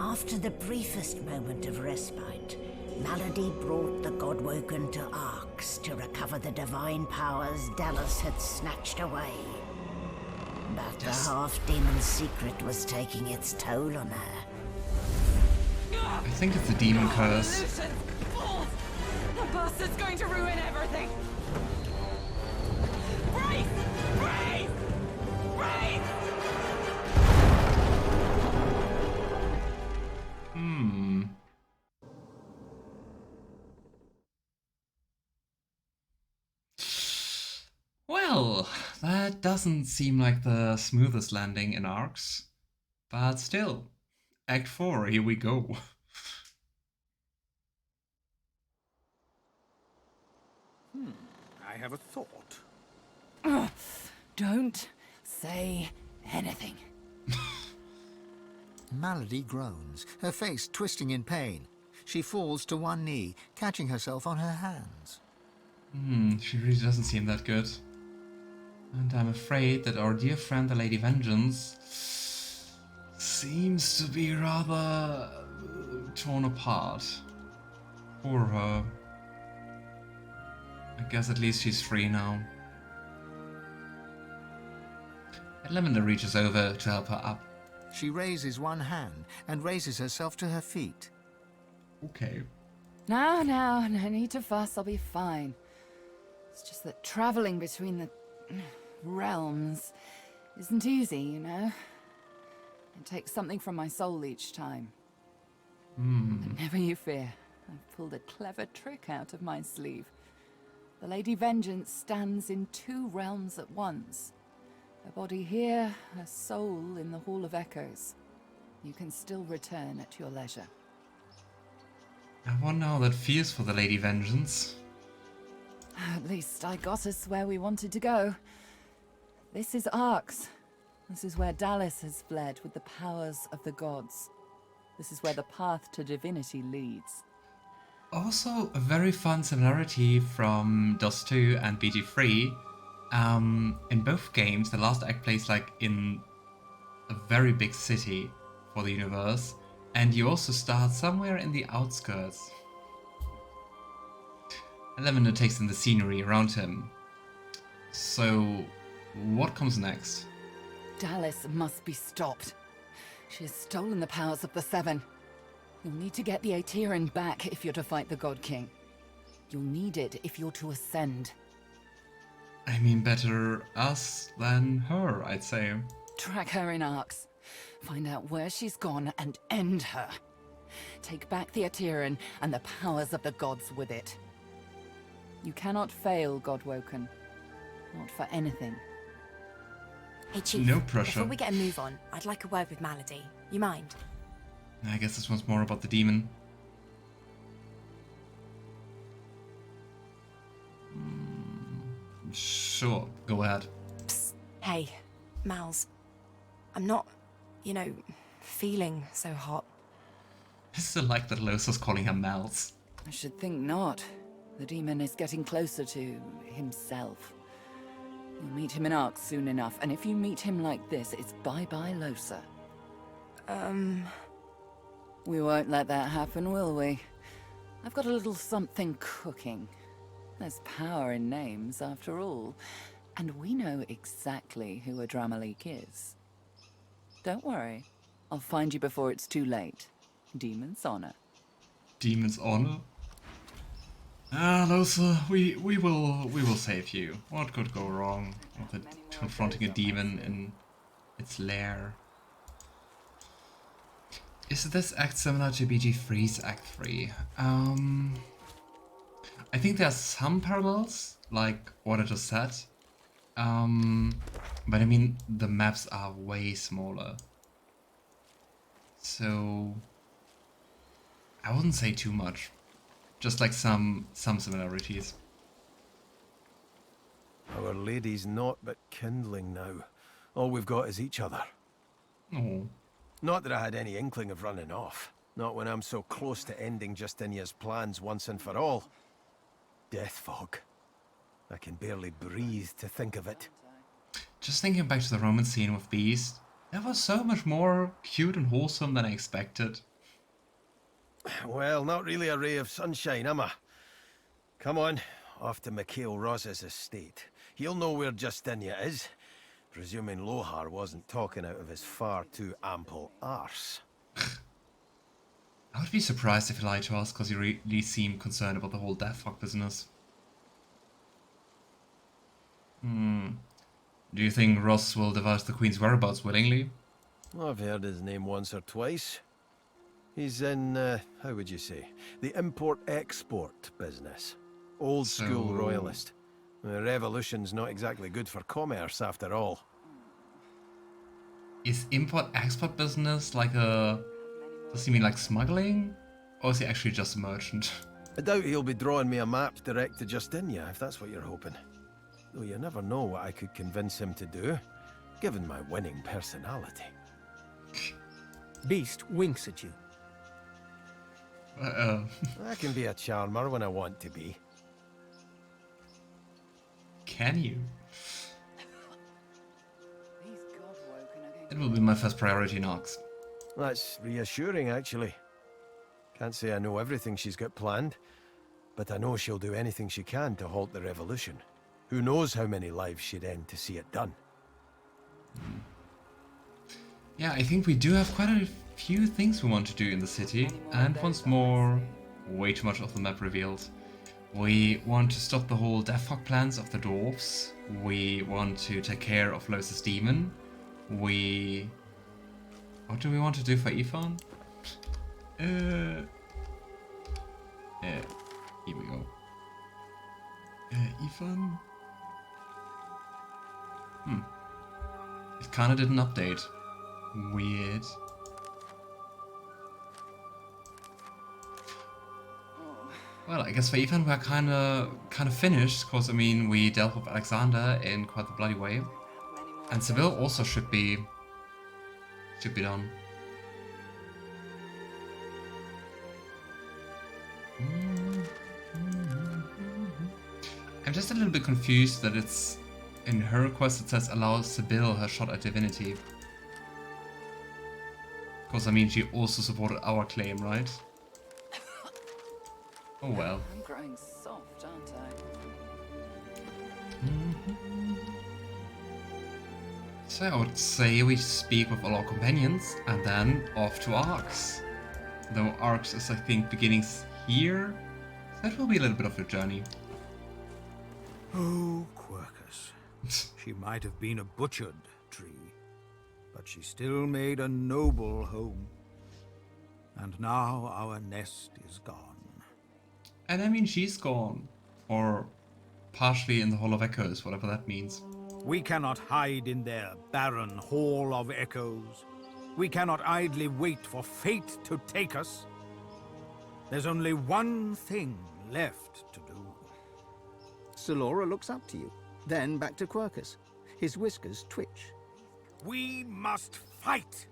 After the briefest moment of respite, Malady brought the Godwoken to Arx to recover the divine powers Dallas had snatched away. But the half-demon's secret was taking its toll on her. I think it's a demon curse. The bastard's going to ruin everything! Brace! Brace! Brace! Well, that doesn't seem like the smoothest landing in Arx. But still, Act 4, here we go. I have a thought. Don't say anything. Malady groans, her face twisting in pain. She falls to one knee, catching herself on her hands. She really doesn't seem that good. And I'm afraid that our dear friend the Lady Vengeance seems to be rather torn apart. Poor her. I guess at least she's free now. And Lavender reaches over to help her up. She raises one hand and raises herself to her feet. Okay. Now, no need to fuss, I'll be fine. It's just that traveling between the realms isn't easy, you know? It takes something from my soul each time. But never you fear, I've pulled a clever trick out of my sleeve. The Lady Vengeance stands in two realms at once. Her body here, her soul in the Hall of Echoes. You can still return at your leisure. I wonder how that feels for the Lady Vengeance. At least I got us where we wanted to go. This is Arx. This is where Dallas has fled with the powers of the gods. This is where the path to divinity leads. Also, a very fun similarity from DOS 2 and BG3. In both games, the last act plays like in a very big city for the universe, and you also start somewhere in the outskirts. And Lavender takes in the scenery around him. So, what comes next? Dallas must be stopped. She has stolen the powers of the Seven. You'll need to get the Aetherin back if you're to fight the God King. You'll need it if you're to ascend. I mean, better us than her, I'd say. Track her in Arx. Find out where she's gone and end her. Take back the Aetherin and the powers of the gods with it. You cannot fail, Godwoken. Not for anything. Hey Chief, No pressure. before we get a move on, I'd like a word with Malady. You mind? I guess this one's more about the demon. Sure, go ahead. Psst. Hey, Mals. I'm not, feeling so hot. I still like that Lohse calling her Mals. I should think not. The demon is getting closer to himself. You'll meet him in Arx soon enough, and if you meet him like this, it's bye-bye Lohse. We won't let that happen, will we? I've got a little something cooking. There's power in names, after all. And we know exactly who Adramalik is. Don't worry. I'll find you before it's too late. Demon's honor. Demon's honor? Ah, Lohse, we will save you. What could go wrong with it confronting a demon in its lair? Is this act similar to BG3's Act 3? I think there's some parallels, like what I just said. But I mean, the maps are way smaller. So I wouldn't say too much. Just like some similarities. Our lady's naught but kindling now. All we've got is each other. Oh. Not that I had any inkling of running off. Not when I'm so close to ending Justinia's plans once and for all. Death fog. I can barely breathe to think of it. Just thinking back to the Roman scene with Beast, that was so much more cute and wholesome than I expected. Well, not really a ray of sunshine, am I? Come on, off to Mikhail Roz's estate. He'll know where Justinia is, presuming Lohar wasn't talking out of his far too ample arse. I would be surprised if he lied to us, because he really seemed concerned about the whole Deathhawk business. Do you think Ross will divulge the Queen's whereabouts willingly? I've heard his name once or twice. He's in, how would you say, the import-export business. Old school royalist. The revolution's not exactly good for commerce, after all. Is import-export business like a... Does he mean like smuggling? Or is he actually just a merchant? I doubt he'll be drawing me a map direct to Justinia, if that's what you're hoping. Though you never know what I could convince him to do, given my winning personality. Beast winks at you. I can be a charmer when I want to be. Can you? These God-woken are going It will be my first priority in Arx. That's reassuring, actually. Can't say I know everything she's got planned, but I know she'll do anything she can to halt the revolution. Who knows how many lives she'd end to see it done. Yeah, I think we do have quite a few things we want to do in the city, and once more, way too much of the map revealed. We want to stop the whole Deathhawk plans of the dwarfs. We want to take care of Lohse's demon. What do we want to do for Ifan? Here we go. Ifan? It kinda didn't update. Weird. Well, I guess for Ifan we're kinda finished, because I mean we dealt with Alexander in quite the bloody way. And Sebille also should be done. I'm just a little bit confused that it's in her request it says allow Sebille her shot at divinity. Because I mean she also supported our claim, right? Oh well. I'm growing soft, aren't I? So I would say we speak with all our companions and then off to Arx. Though Arx is I think beginning here, so that will be a little bit of a journey. Oh, Quercus. She might have been a butchered tree, but she still made a noble home. And now our nest is gone. And I mean she's gone. Or partially in the Hall of Echoes, whatever that means. We cannot hide in their barren hall of echoes. We cannot idly wait for fate to take us. There's only one thing left to do. Solora looks up to you, then back to Quercus. His whiskers twitch. We must fight!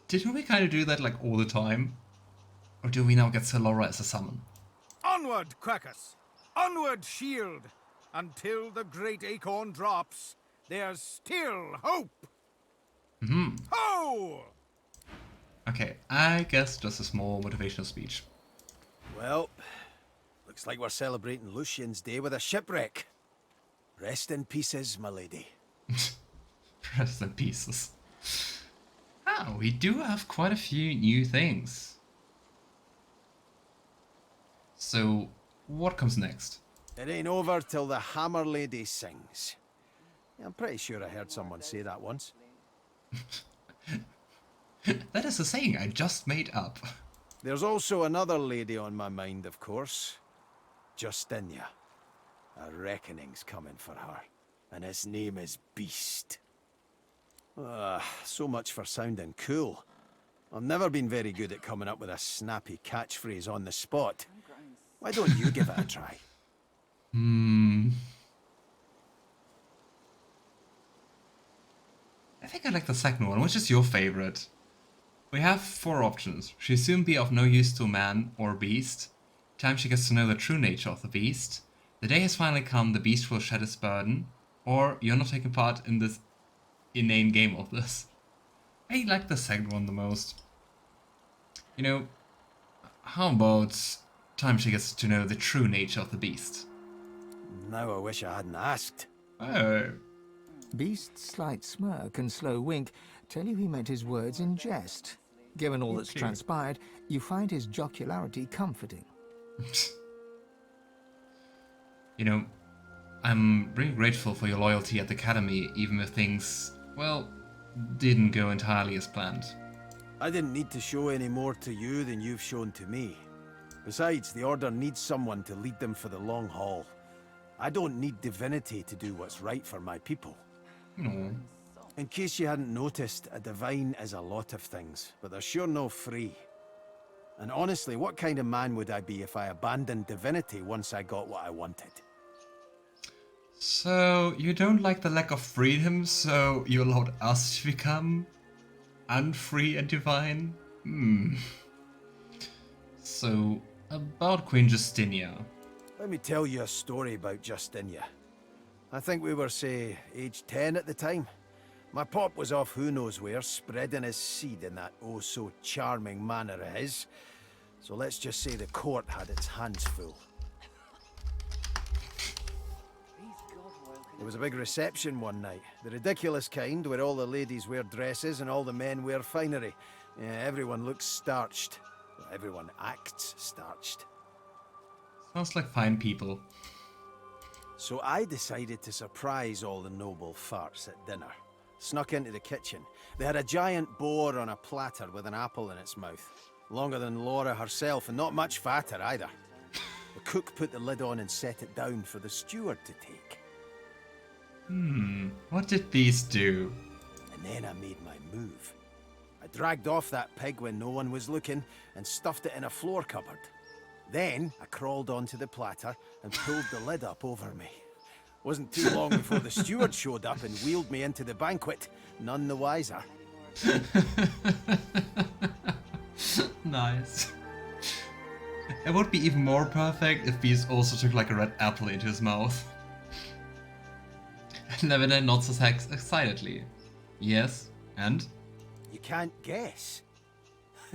Didn't we kind of do that like all the time? Or do we now get Solora as a summon? Onward, Quercus! Onward, shield! Until the great acorn drops, there's still hope! Ho! Okay, I guess just a small motivational speech. Well, looks like we're celebrating Lucian's Day with a shipwreck. Rest in pieces, my lady. Rest in pieces. Ah, we do have quite a few new things. So, what comes next? It ain't over till the Hammer Lady sings. I'm pretty sure I heard someone say that once. That is a saying I just made up. There's also another lady on my mind, of course. Justinia. A reckoning's coming for her. And his name is Beast. So much for sounding cool. I've never been very good at coming up with a snappy catchphrase on the spot. Why don't you give it a try? I think I like the second one. Which is your favorite? We have 4 options. She'll soon be of no use to man or beast. Time she gets to know the true nature of the beast. The day has finally come, the beast will shed its burden. Or you're not taking part in this inane game of this. I like the second one the most. You know, how about time she gets to know the true nature of the beast? Now I wish I hadn't asked. Oh, Beast's slight smirk and slow wink tell you he meant his words in jest. Given all that's Okay. transpired, you find his jocularity comforting. you know, I'm really grateful for your loyalty at the Academy, even if things, well, didn't go entirely as planned. I didn't need to show any more to you than you've shown to me. Besides, the Order needs someone to lead them for the long haul. I don't need divinity to do what's right for my people. No. In case you hadn't noticed, a divine is a lot of things, but they're sure no free. And honestly, what kind of man would I be if I abandoned divinity once I got what I wanted? So, you don't like the lack of freedom, so you allowed us to become unfree and divine? So, about Queen Justinia. Let me tell you a story about Justinia. I think we were, say, age 10 at the time. My pop was off who knows where, spreading his seed in that oh-so-charming manner of his. So let's just say the court had its hands full. There was a big reception one night. The ridiculous kind, where all the ladies wear dresses and all the men wear finery. Yeah, everyone looks starched. Well, everyone acts starched. Sounds like fine people. So I decided to surprise all the noble farts at dinner. Snuck into the kitchen. They had a giant boar on a platter with an apple in its mouth. Longer than Laura herself, and not much fatter either. The cook put the lid on and set it down for the steward to take. What did these do? And then I made my move. I dragged off that pig when no one was looking and stuffed it in a floor cupboard. Then I crawled onto the platter and pulled the lid up over me. Wasn't too long before the steward showed up and wheeled me into the banquet, none the wiser. Nice. It would be even more perfect if Beast also took like a red apple into his mouth. Lavender nods his head excitedly. Yes, and? You can't guess.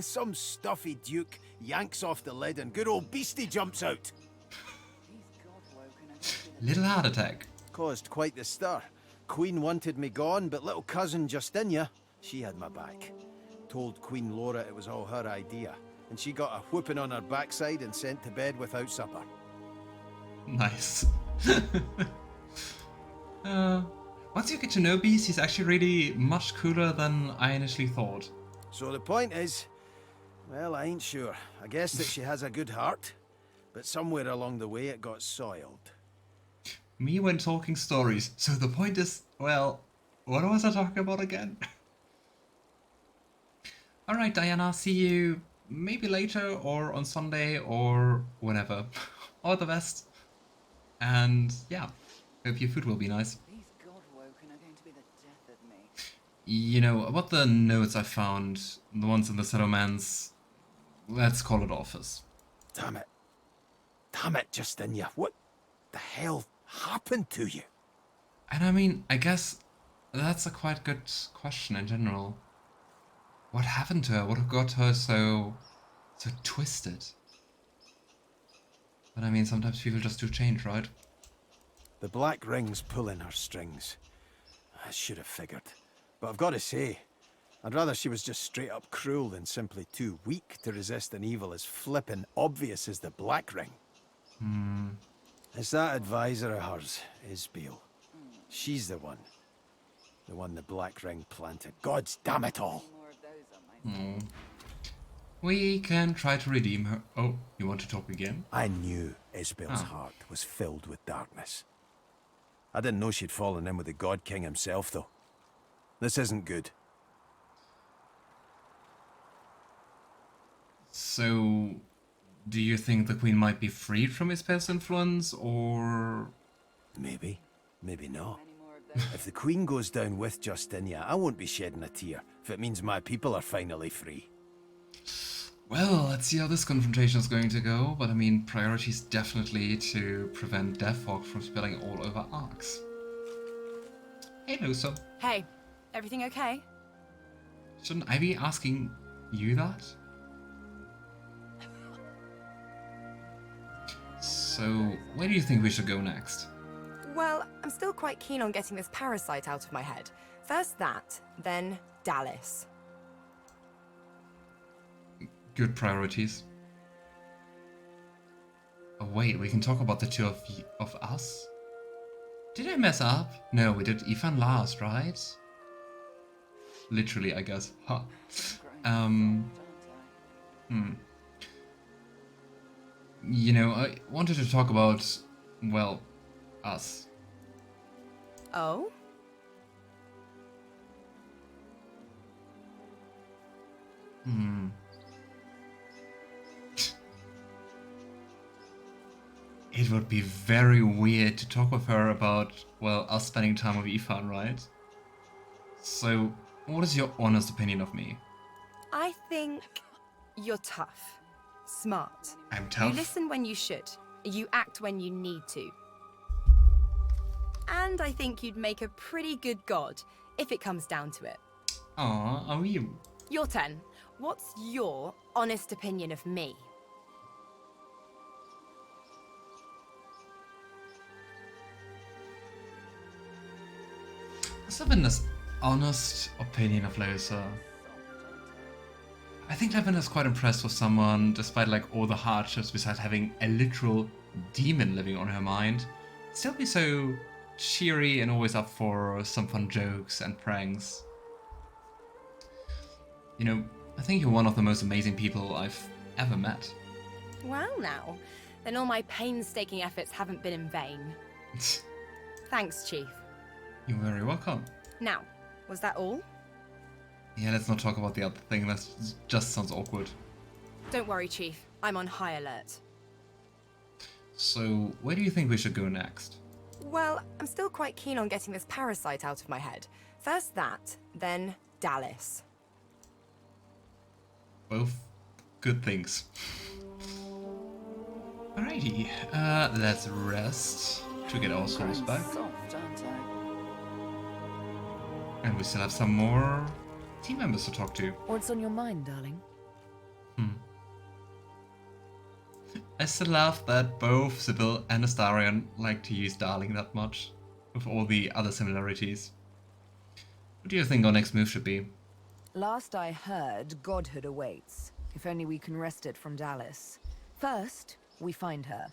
Some stuffy duke yanks off the lid and good old Beastie jumps out. Little heart attack. Caused quite the stir. Queen wanted me gone, but little cousin Justinia, she had my back. Told Queen Laura it was all her idea, and she got a whooping on her backside and sent to bed without supper. Nice. Once you get to know Beast, he's actually really much cooler than I initially thought. So the point is, well, I ain't sure. I guess that she has a good heart, but somewhere along the way it got soiled. Me when talking stories. So the point is, well, what was I talking about again? Alright, Diana, see you maybe later or on Sunday or whenever. All the best. And yeah, hope your food will be nice. These Godwoken are going to be the death of me. You know, about the notes I found, the ones in the settlements, let's call it office. Damn it. Damn it, Justinia. What the hell happened to you? And I mean, I guess that's a quite good question in general. What happened to her? What got her so twisted? But I mean, sometimes people just do change, right? The black ring's pulling her strings. I should have figured. But I've got to say, I'd rather she was just straight up cruel than simply too weak to resist an evil as flippin' obvious as the black ring. It's that advisor of hers, Sebille. She's the one the black ring planted. God's damn it all! More of those on my We can try to redeem her. Oh, you want to talk again? I knew Sebille's heart was filled with darkness. I didn't know she'd fallen in with the God King himself, though. This isn't good. So, do you think the Queen might be freed from his past influence, or... Maybe. Maybe not. many more of those. If the Queen goes down with Justinia, I won't be shedding a tear if it means my people are finally free. Well, let's see how this confrontation is going to go, but I mean, priority is definitely to prevent Deathhawk from spilling all over Arx. Hey, Lohse. Hey, everything okay? Shouldn't I be asking you that? So, where do you think we should go next? Well, I'm still quite keen on getting this parasite out of my head. First that, then Dallas. Good priorities. Oh wait, we can talk about the two of us? Did I mess up? No, we did Ifan last, right? Literally, I guess. Huh. You know, I wanted to talk about, well, us. Oh? It would be very weird to talk with her about, well, us spending time with Ifan, right? So, what is your honest opinion of me? I think you're tough. Smart. I'm tough? You listen when you should. You act when you need to. And I think you'd make a pretty good god, if it comes down to it. Aw, are you? Your turn. What's your honest opinion of me? What's Lavender's honest opinion of Lohse? I think Lavender's quite impressed with someone, despite like all the hardships besides having a literal demon living on her mind, still be so cheery and always up for some fun jokes and pranks. You know, I think you're one of the most amazing people I've ever met. Well now, then all my painstaking efforts haven't been in vain. Thanks, Chief. You're very welcome. Now, was that all? Yeah, let's not talk about the other thing, that just sounds awkward. Don't worry, Chief. I'm on high alert. So, where do you think we should go next? Well, I'm still quite keen on getting this parasite out of my head. First that, then Dallas. Both good things. Alrighty, let's rest to get our souls back. Soft, aren't I? And we still have some more team members to talk to. What's on your mind, darling? I still love that both Sebille and Astarion like to use darling that much, with all the other similarities. What do you think our next move should be? Last I heard, godhood awaits. If only we can wrest it from Dallas. First, we find her.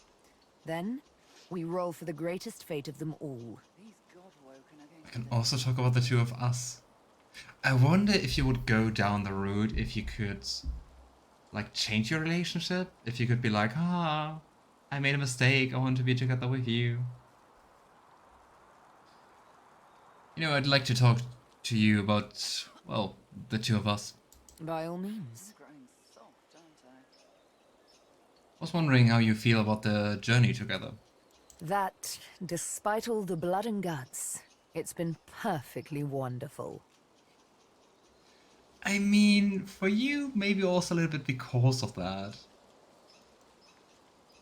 Then, we roll for the greatest fate of them all. I can also talk about the two of us. I wonder if you would go down the route if you could, like, change your relationship. If you could be like, I made a mistake, I want to be together with you. You know, I'd like to talk to you about, well, the two of us. By all means. I was wondering how you feel about the journey together. That, despite all the blood and guts, it's been perfectly wonderful. I mean, for you, maybe also a little bit because of that.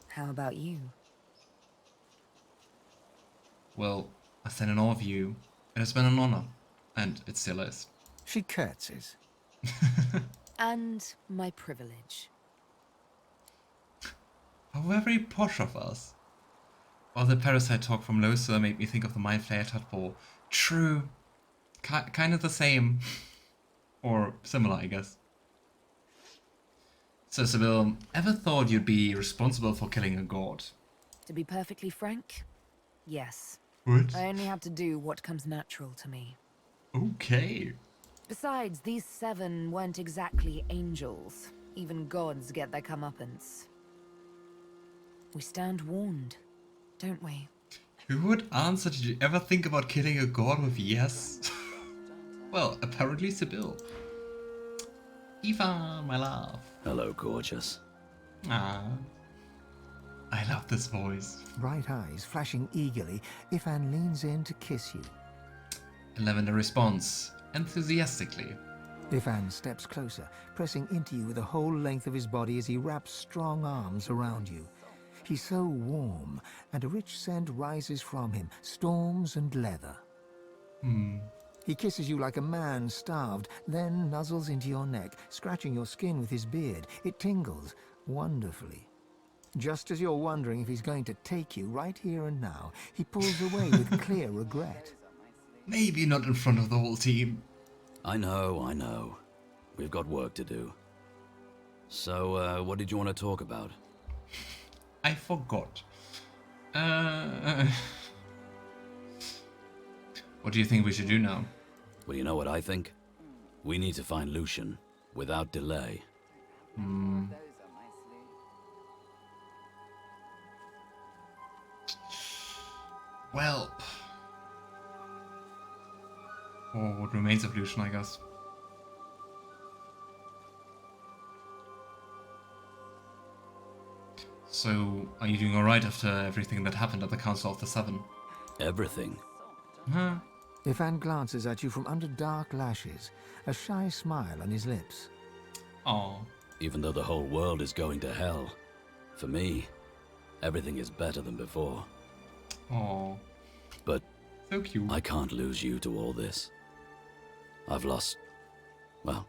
How about you? Well, I stand in awe of you. It has been an honor. And it still is. She curtsies. And my privilege. How very posh of us. All the parasite talk from Lohse made me think of the Mind Flayer tadpole. True. Kind of the same. Or similar, I guess. So, Sebille, ever thought you'd be responsible for killing a god? To be perfectly frank, yes. What? I only have to do what comes natural to me. Okay. Besides, these 7 weren't exactly angels. Even gods get their comeuppance. We stand warned, don't we? Who would answer? Did you ever think about killing a god with yes? Well, apparently Sebille. Ifan, my love. Hello, gorgeous. Ah, I love this voice. Bright eyes flashing eagerly, Ifan leans in to kiss you. And Lavender responds enthusiastically. Ifan steps closer, pressing into you with the whole length of his body as he wraps strong arms around you. He's so warm, and a rich scent rises from him, storms and leather. He kisses you like a man starved, then nuzzles into your neck, scratching your skin with his beard. It tingles wonderfully. Just as you're wondering if he's going to take you right here and now, he pulls away with clear regret. Maybe not in front of the whole team. I know. We've got work to do. So, what did you want to talk about? I forgot. What do you think we should do now? Well, you know what I think? We need to find Lucian, without delay. Well... or what remains of Lucian, I guess. So, are you doing alright after everything that happened at the Council of the Seven? Everything. Huh? Ifan glances at you from under dark lashes, a shy smile on his lips. Aw. Even though the whole world is going to hell, for me, everything is better than before. Aw. But So cute. I can't lose you to all this. I've lost, well,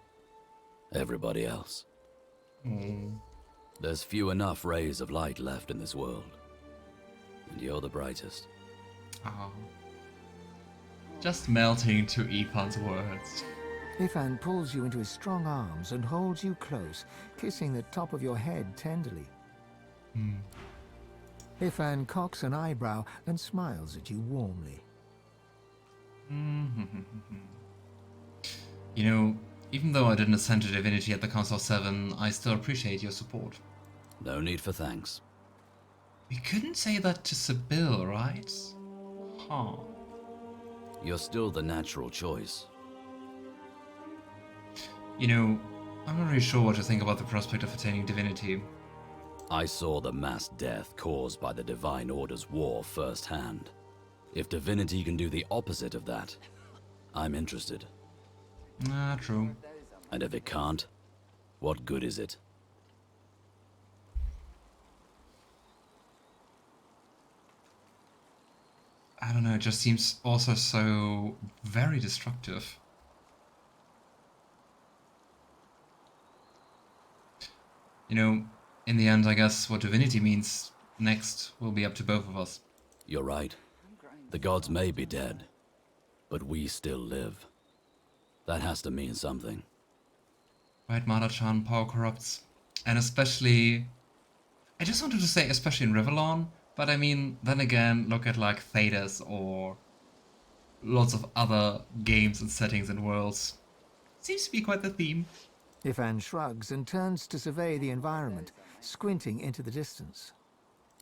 everybody else. Aw. There's few enough rays of light left in this world. And you're the brightest. Aw. Just melting to Ifan's words. Ifan pulls you into his strong arms and holds you close, kissing the top of your head tenderly. Ifan cocks an eyebrow and smiles at you warmly. You know, even though I didn't ascend to Divinity at the Council of Seven, I still appreciate your support. No need for thanks. We couldn't say that to Sebille, right? Huh. You're still the natural choice. You know, I'm not really sure what to think about the prospect of attaining Divinity. I saw the mass death caused by the Divine Order's war firsthand. If Divinity can do the opposite of that, I'm interested. Ah, true. And if it can't, what good is it? I don't know, it just seems also so very destructive. You know, in the end, I guess what Divinity means next will be up to both of us. You're right. The gods may be dead, but we still live. That has to mean something. Right, Mada-chan, power corrupts. And especially... I just wanted to say especially in Rivellon, but I mean, then again, look at like Thedas or lots of other games and settings and worlds. Seems to be quite the theme. Ifan shrugs and turns to survey the environment, squinting into the distance.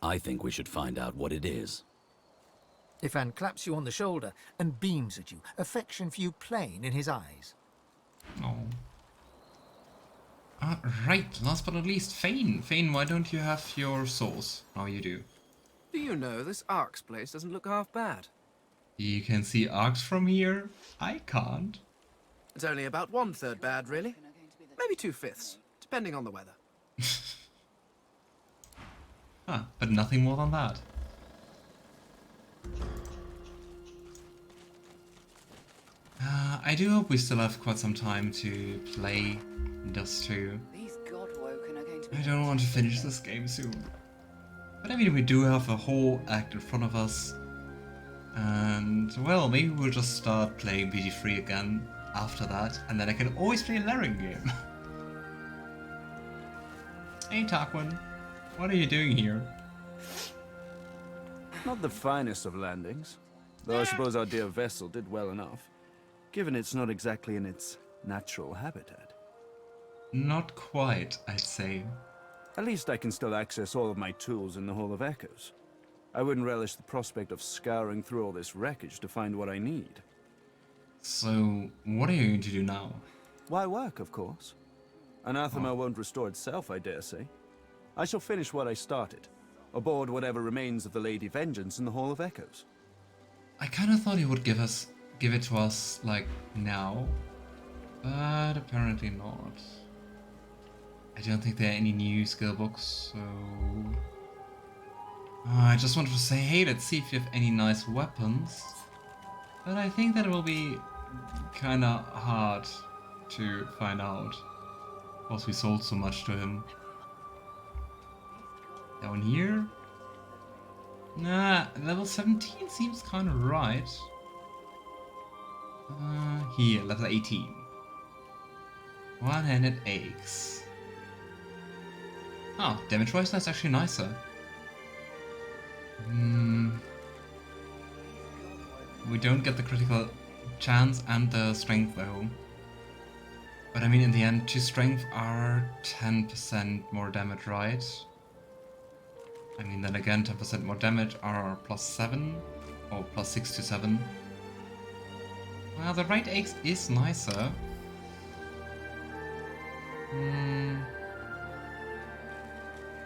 I think we should find out what it is. Ifan claps you on the shoulder and beams at you, affection for you plain in his eyes. Oh. Right, last but not least, Fane. Fane, why don't you have your sauce? Oh, you do. Do you know, this Ark's place doesn't look half bad. You can see arcs from here. I can't. It's only about 1/3 bad, really. Maybe 2/5, depending on the weather. Huh, but nothing more than that. I do hope we still have quite some time to play Dust 2. These Godwoken are going to be... I don't want to finish this game soon. But I mean, we do have a whole act in front of us. And, well, maybe we'll just start playing BG3 again after that, and then I can always play a Laren game. Hey, Tarquin. What are you doing here? Not the finest of landings, though I suppose our dear vessel did well enough, given it's not exactly in its natural habitat. Not quite, I'd say. At least I can still access all of my tools in the Hall of Echoes. I wouldn't relish the prospect of scouring through all this wreckage to find what I need. So, what are you going to do now? Why work, of course. Anathema won't restore itself, I dare say. I shall finish what I started, aboard whatever remains of the Lady Vengeance in the Hall of Echoes. I kind of thought he would give it to us, like, now. But apparently not. I don't think there are any new skill books, so... I just wanted to say, hey, let's see if you have any nice weapons. But I think that it will be kind of hard to find out. Because we sold so much to him. Down here? Nah, level 17 seems kind of right. Here, level 18. One-handed axe. Oh, damage wise that's actually nicer. We don't get the critical chance and the strength though. But I mean, in the end, 2 strength are 10% more damage, right? I mean, then again, 10% more damage are +7 or +6 to 7. Well, the right axe is nicer.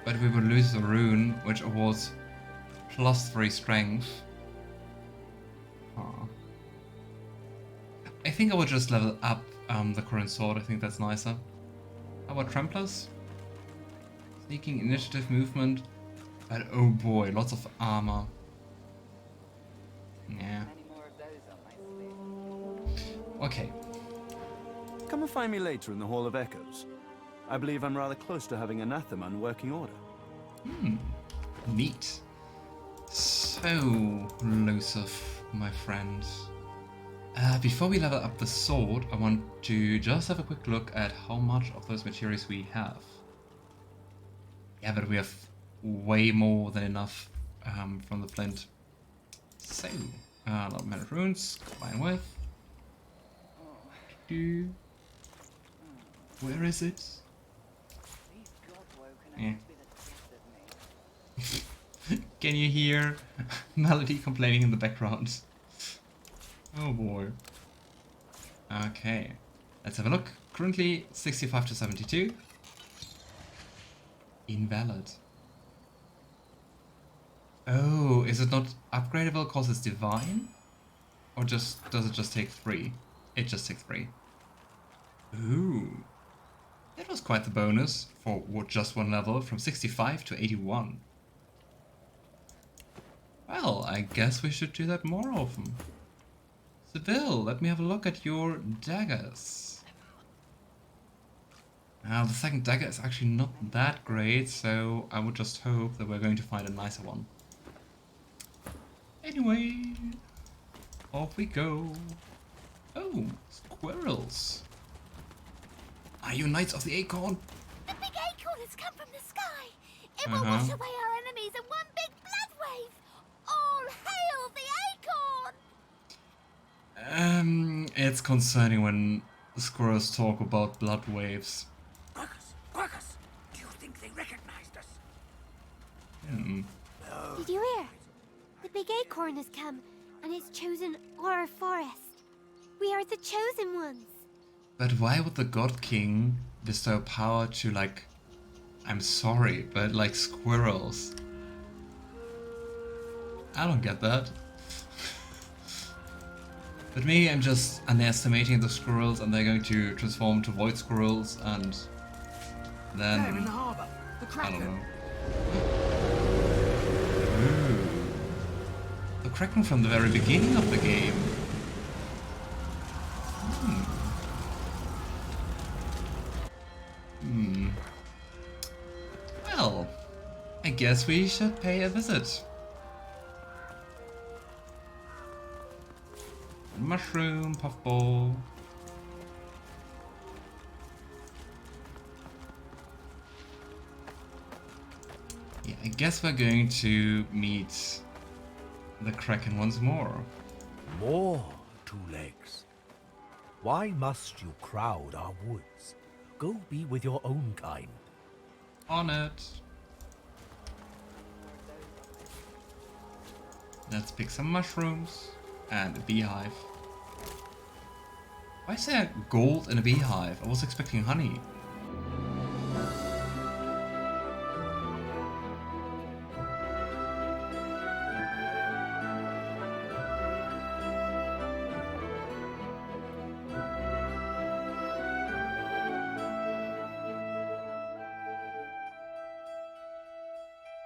But we would lose the rune, which awards +3 strength. Huh. I think I would just level up the current sword. I think that's nicer. How about Tramplers? Sneaking, initiative, movement. But oh boy, lots of armor. Yeah. Okay. Come and find me later in the Hall of Echoes. I believe I'm rather close to having Anathema in working order. Neat. So, Lohse, my friend. Before we level up the sword, I want to just have a quick look at how much of those materials we have. Yeah, but we have way more than enough from the flint. So, a lot of mana runes, combine with. Where is it? Yeah. Can you hear Melody complaining in the background? Oh boy. Okay, let's have a look. Currently 65 to 72. Invalid. Oh, is it not upgradable because it's divine? Or does it just take 3? It just takes 3. Ooh. That was quite the bonus for just 1 level, from 65 to 81. Well, I guess we should do that more often. Sebille, let me have a look at your daggers. Now, the second dagger is actually not that great, so I would just hope that we're going to find a nicer one. Anyway, off we go. Oh, squirrels. Are you Knights of the Acorn? The big acorn has come from the sky. It will wash away our enemies in one big blood wave. All hail the acorn! It's concerning when squirrels talk about blood waves. Quackers, do you think they recognized us? Did you hear? The big acorn has come, and it's chosen our forest. We are the chosen ones. But why would the God King bestow power to, like, I'm sorry, but like squirrels? I don't get that. But maybe I'm just underestimating the squirrels and they're going to transform to void squirrels and then... They're in the harbor. The I Kraken. don't know. Ooh. The Kraken from the very beginning of the game. Well, I guess we should pay a visit. Mushroom, puffball. Yeah, I guess we're going to meet the Kraken once more. More two legs. Why must you crowd our woods? Go be with your own kind. On it. Let's pick some mushrooms and a beehive. Why is there gold in a beehive? I was expecting honey.